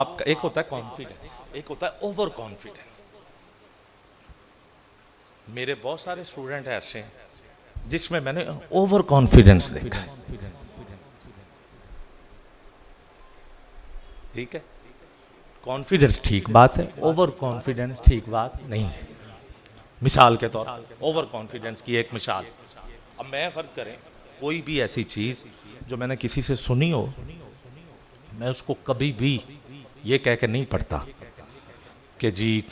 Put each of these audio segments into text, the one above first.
आपका एक होता है कॉन्फिडेंस, एक होता है ओवर कॉन्फिडेंस। मेरे बहुत सारे स्टूडेंट ऐसे हैं जिसमें मैंने ओवर कॉन्फिडेंस देखा है। ठीक है, कॉन्फिडेंस ठीक बात है, ओवर कॉन्फिडेंस ठीक बात नहीं है। मिसाल के तौर पर ओवर कॉन्फिडेंस की एक मिसाल, अब मैं फर्ज करें कोई भी ऐसी चीज जो मैंने किसी से सुनी हो, मैं उसको कभी भी ये कह के नहीं पढ़ता कि जी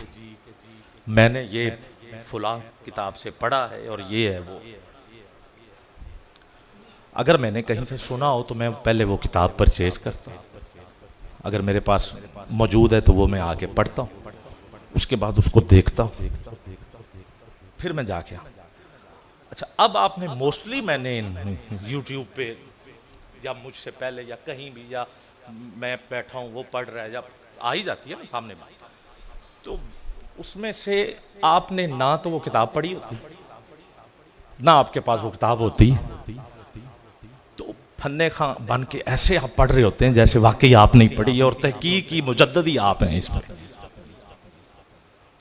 मैंने ये फुला किताब से पढ़ा है और ये है वो। अगर मैंने कहीं से सुना हो तो मैं पहले वो किताब परचेज करता हूँ, अगर मेरे पास मौजूद है तो वो मैं आके पढ़ता हूँ, उसके बाद उसको देखता हूँ, फिर मैं जाके अच्छा। अब आपने मोस्टली मैंने यूट्यूब पे या मुझसे पहले या कहीं भी, या मैं बैठा हूँ वो पढ़ रहा है, या आ ही जाती है ना सामने बात, तो उसमें से आपने ना तो वो किताब पढ़ी होती, ना आपके पास वो किताब होती, तो फन्ने खां बन के ऐसे आप पढ़ रहे होते हैं जैसे वाकई आप नहीं पढ़ी और तहकीक की मुजद्ददी आप हैं इस पर।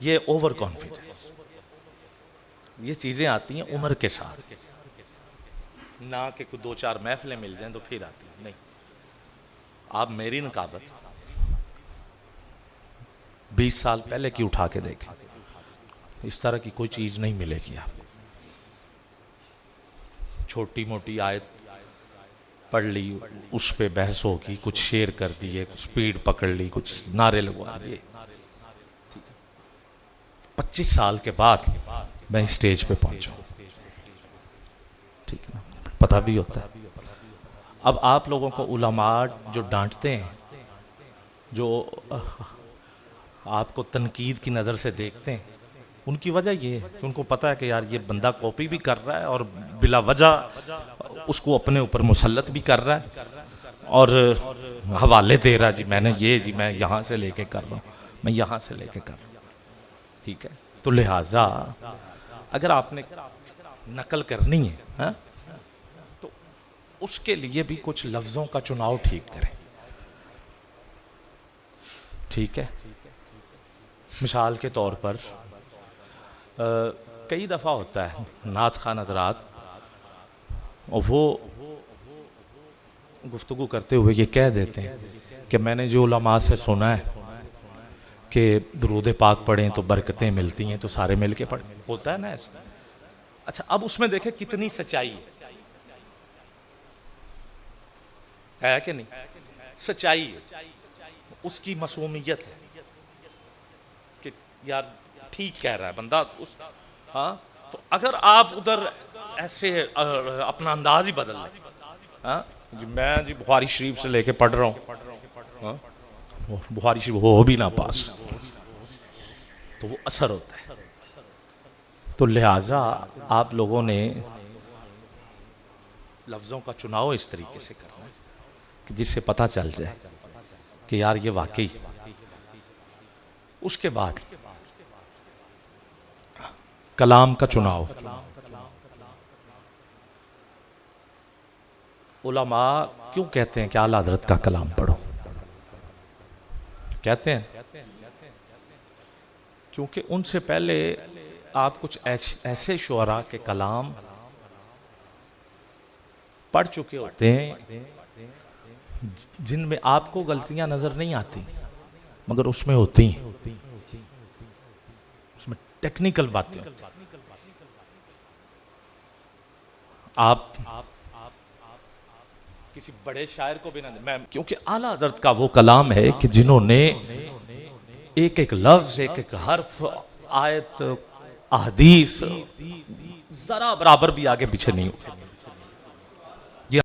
ये ओवर कॉन्फिडेंस, ये चीजें आती हैं उम्र के साथ, ना कि कुछ दो चार महफिलें मिल जाएं तो फिर आती हैं, नहीं। आप मेरी नकाबत 20 साल पहले की उठा के देख, इस तरह की कोई चीज नहीं मिलेगी आपको। छोटी मोटी आयत पढ़ ली, उस पे बहस होगी, कुछ शेयर कर दिए, स्पीड पकड़ ली, कुछ नारे लगवा दिए। 25 साल के बाद मैं इस स्टेज पे पहुंचा, ठीक है ना, पता भी होता है। अब आप लोगों को उलमा जो डांटते हैं, जो आपको तनकीद की नज़र से देखते हैं, उनकी वजह ये है कि उनको पता है कि यार ये बंदा कॉपी भी कर रहा है और बिला वजह उसको अपने ऊपर मुसल्लत भी कर रहा है और हवाले दे रहा है, जी मैंने ये, जी मैं यहाँ से लेके कर रहा हूँ, मैं यहाँ से लेके कर रहा हूँ, ठीक है। तो लिहाजा अगर आपने नकल करनी है, हा? तो उसके लिए भी कुछ लफ्ज़ों का चुनाव ठीक करें, ठीक है। मिसाल के तौर पर कई दफ़ा होता है नात खान हज़रात, और वो गुफ्तगू करते हुए ये कह देते हैं कि मैंने जो उलमा से सुना है कि दुरूद पाक पढ़ें तो बरकतें मिलती हैं, तो सारे मिल के पढ़ें, होता है ना ऐसा। अच्छा, अब उसमें देखें कितनी सच्चाई है कि नहीं, सच्चाई है, उसकी मासूमियत है कि यार ठीक कह रहा है बंदा उस, हाँ। तो अगर आप उधर ऐसे अपना अंदाज ही बदल लें, हाँ जी मैं जी बुखारी शरीफ से लेके पढ़ रहा हूँ, हाँ, बुखारी शरीफ हो भी ना पास, तो वो असर होता है। तो लिहाजा आप लोगों ने लफ्ज़ों का चुनाव इस तरीके से करना है कि जिससे पता चल जाए कि यार ये वाकई। उसके बाद कलाम का चुनाव, उलमा क्यों कहते हैं कि आला हज़रत का कलाम पढ़ो, कहते हैं क्योंकि उनसे पहले आप कुछ ऐसे शुअरा के कलाम पढ़ चुके होते हैं जिनमें आपको गलतियां नजर नहीं आती, मगर उसमें होती हैं, उसमें टेक्निकल बातें होती हैं। आप किसी बड़े शायर को भी ना, मैं क्योंकि आला हज़रत का वो कलाम है कि जिन्होंने एक एक लफ्ज, एक एक हर्फ, आयत, अहदीस जरा बराबर भी आगे पीछे नहीं हुए,